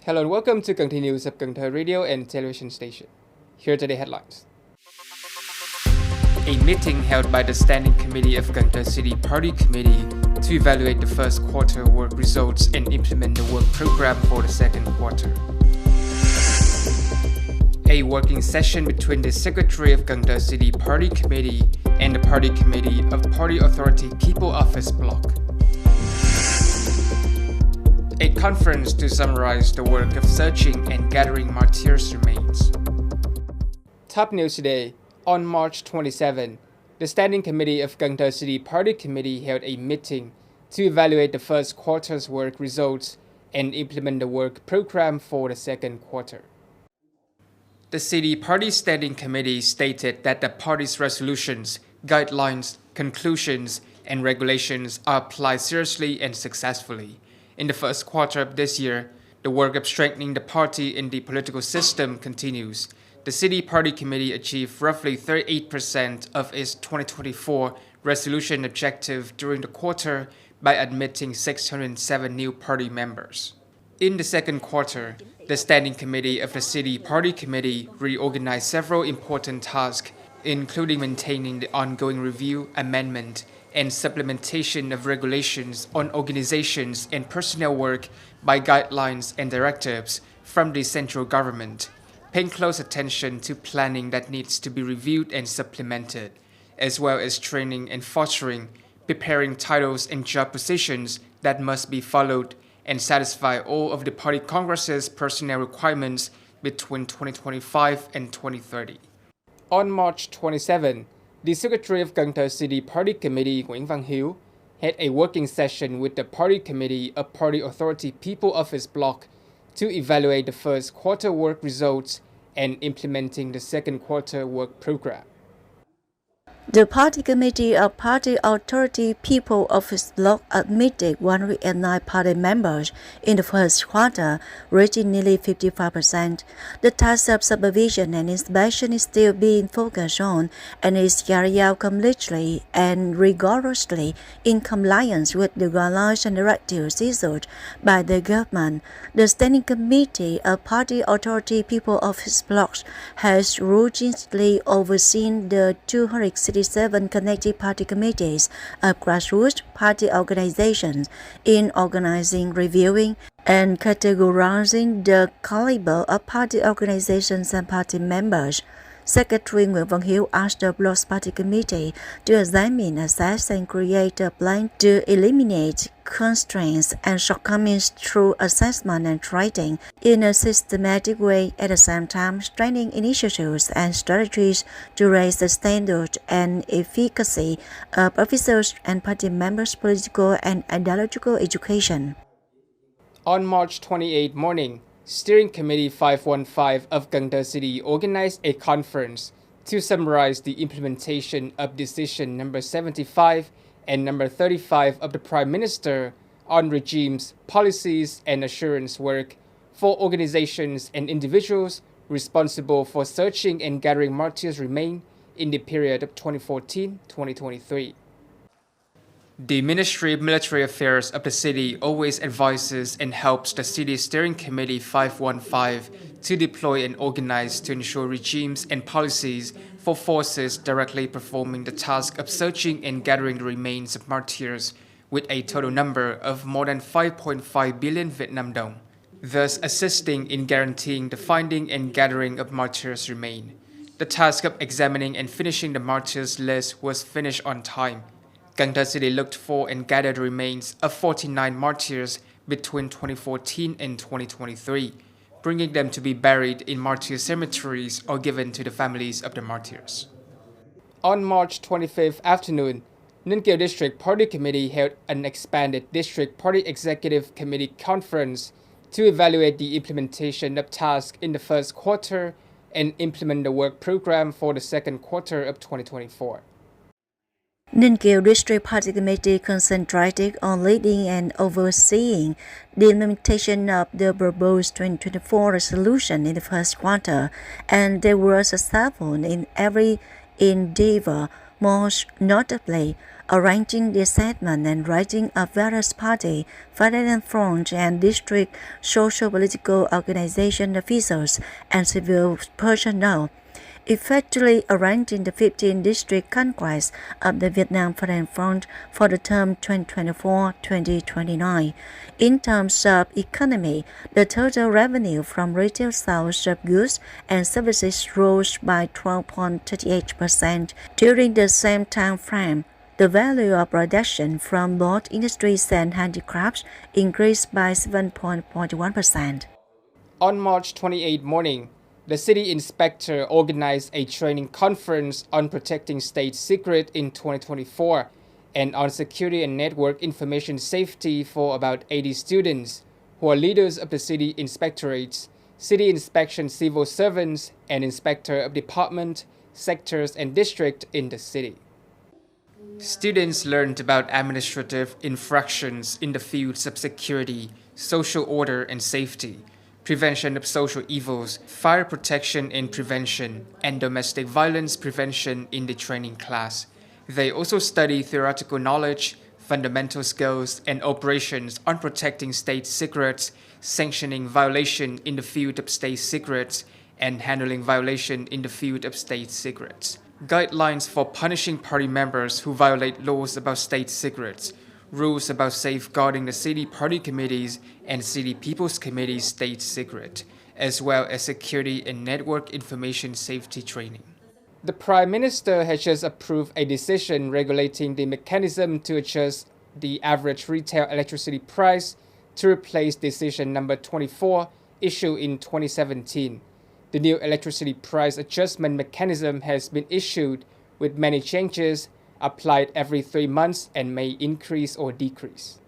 Hello and welcome to Cần Thơ News of Cần Thơ Radio and Television Station. Here are today's headlines. A meeting held by the Standing Committee of Cần Thơ City Party Committee to evaluate the first quarter work results and implement the work program for the second quarter. A working session between the Secretary of Cần Thơ City Party Committee and the Party Committee of Party Authority People Office Bloc. A conference to summarize the work of searching and gathering martyrs remains. Top news today. On March 27, the Standing Committee of Cần Thơ City Party Committee held a meeting to evaluate the first quarter's work results and implement the work program for the second quarter. The City Party Standing Committee stated that the party's resolutions, guidelines, conclusions, and regulations are applied seriously and successfully. In the first quarter of this year, the work of strengthening the party in the political system continues. The City Party Committee achieved roughly 38% of its 2024 resolution objective during the quarter by admitting 607 new party members. In the second quarter, the Standing Committee of the City Party Committee reorganized several important tasks, including maintaining the ongoing review, amendment, and supplementation of regulations on organizations and personnel work by guidelines and directives from the central government, paying close attention to planning that needs to be reviewed and supplemented, as well as training and fostering, preparing titles and job positions that must be followed and satisfy all of the party congress's personnel requirements between 2025 and 2030. On March 27, the Secretary of Cần Thơ City Party Committee, Nguyễn Văn Hiếu, had a working session with the Party Committee of Party Authority People Office Bloc to evaluate the first quarter work results and implementing the second quarter work program. The Party Committee of Party Authority People Office Bloc admitted 109 party members in the first quarter, reaching nearly 55%. The task of supervision and inspection is still being focused on and is carried out completely and rigorously in compliance with the guidelines and directives issued by the government. The Standing Committee of Party Authority People Office Bloc has routinely overseen the 267 connected party committees of grassroots party organizations in organizing, reviewing, and categorizing the caliber of party organizations and party members. Secretary Nguyễn Văn Hiếu asked the Bloc Party Committee to examine, assess, and create a plan to eliminate constraints and shortcomings through assessment and training in a systematic way, at the same time strengthening initiatives and strategies to raise the standard and efficacy of officers and party members' political and ideological education. On March 28 morning, Steering Committee 515 of Cần Thơ City organized a conference to summarize the implementation of Decision number 75 and number 35 of the Prime Minister on regimes, policies, and assurance work for organizations and individuals responsible for searching and gathering martyrs remain in the period of 2014-2023. The Ministry of Military Affairs of the city always advises and helps the City Steering Committee 515 to deploy and organize to ensure regimes and policies for forces directly performing the task of searching and gathering the remains of martyrs, with a total number of more than 5.5 billion Vietnam dong, thus assisting in guaranteeing the finding and gathering of martyrs remain. The task of examining and finishing the martyrs list was finished on time. Cần Thơ City looked for and gathered the remains of 49 martyrs between 2014 and 2023, bringing them to be buried in martyr cemeteries or given to the families of the martyrs. On March 25th afternoon, Ninh Kiều District Party Committee held an expanded District Party Executive Committee conference to evaluate the implementation of tasks in the first quarter and implement the work program for the second quarter of 2024. Ninh Kiều District Party Committee concentrated on leading and overseeing the implementation of the proposed 2024 resolution in the first quarter, and they were successful in every endeavor, most notably arranging the assessment and writing of various party, federal front, and district social-political organization officials and civil personnel, effectively arranging the 15th District Congress of the Vietnam Federal Front for the term 2024-2029. In terms of economy, the total revenue from retail sales of goods and services rose by 12.38% during the same time frame. The value of production from both industries and handicrafts increased by 7.41%. On March 28 morning, the city inspector organized a training conference on protecting state secret in 2024 and on security and network information safety for about 80 students who are leaders of the city inspectorates, city inspection civil servants, and inspector of department, sectors, and district in the city. Students learned about administrative infractions in the fields of security, social order and safety, prevention of social evils, fire protection and prevention, and domestic violence prevention in the training class. They also study theoretical knowledge, fundamental skills, and operations on protecting state secrets, sanctioning violation in the field of state secrets, and handling violation in the field of state secrets. Guidelines for punishing party members who violate laws about state secrets, rules about safeguarding the city party committees and city people's committees' state secret, as well as security and network information safety training. The Prime Minister has just approved a decision regulating the mechanism to adjust the average retail electricity price to replace Decision number 24 issued in 2017. The new electricity price adjustment mechanism has been issued with many changes, applied every 3 months, and may increase or decrease.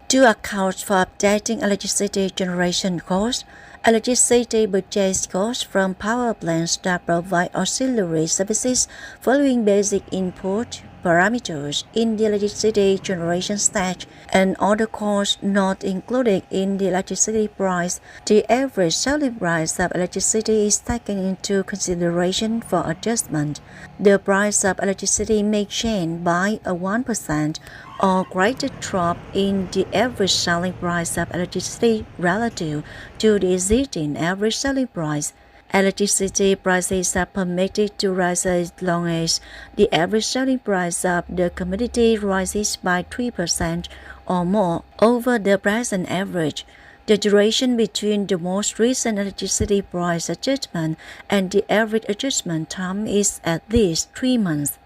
To account for updating electricity generation costs, electricity purchase costs from power plants that provide auxiliary services following basic input parameters in the electricity generation stage, and other costs not included in the electricity price. The average selling price of electricity is taken into consideration for adjustment. The price of electricity may change by a 1% or greater drop in the average selling price of electricity relative to the existing average selling price. Electricity prices are permitted to rise as long as the average selling price of the commodity rises by 3% or more over the present average. The duration between the most recent electricity price adjustment and the average adjustment time is at least 3 months.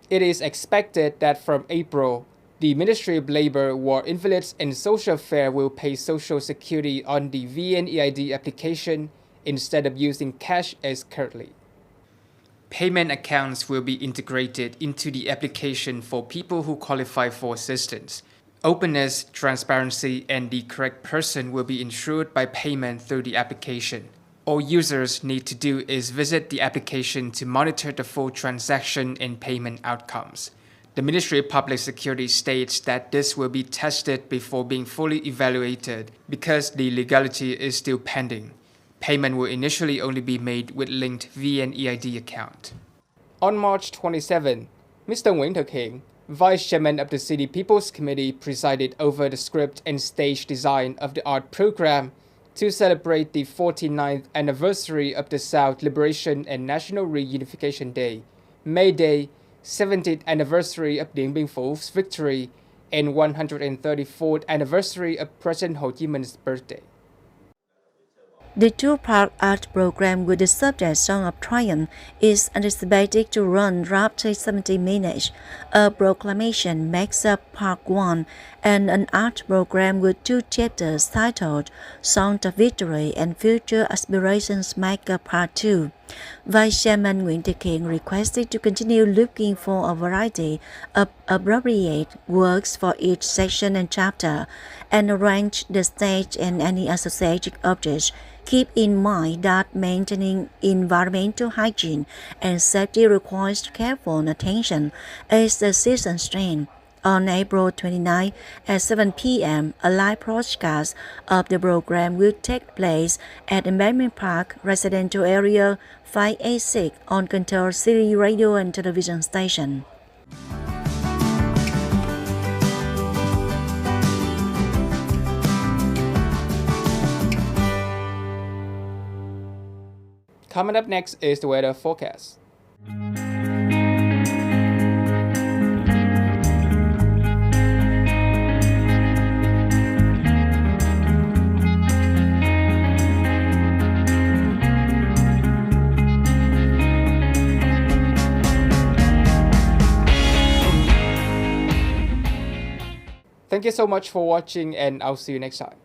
It is expected that from April, the Ministry of Labor, War, Invalids and Social Affairs will pay Social Security on the VNEID application instead of using cash as currently. Payment accounts will be integrated into the application for people who qualify for assistance. Openness, transparency, and the correct person will be ensured by payment through the application. All users need to do is visit the application to monitor the full transaction and payment outcomes. The Ministry of Public Security states that this will be tested before being fully evaluated because the legality is still pending. Payment will initially only be made with linked VNEID account. On March 27, Mr. Nguyễn Thực Hiện, Vice Chairman of the City People's Committee, presided over the script and stage design of the art program to celebrate the 49th anniversary of the South Liberation and National Reunification Day, May Day, 70th anniversary of Điện Biên Phú's victory, and 134th anniversary of President Ho Chi Minh's birthday. The two-part art program with the subject Song of Triumph is anticipated to run roughly 70 minutes. A proclamation makes up Part 1, and an art program with 2 chapters titled Song of Victory and Future Aspirations make up Part 2. Vice Chairman Nguyễn Thực Hiện requested to continue looking for a variety of appropriate works for each section and chapter, and arrange the stage and any associated objects. Keep in mind that maintaining environmental hygiene and safety requires careful attention as the season strains. On April 29 at 7 p.m., a live broadcast of the program will take place at Embankment Park, Residential Area 586 on Cần Thơ City Radio and Television Station. Coming up next is the weather forecast. Thank you so much for watching, and I'll see you next time.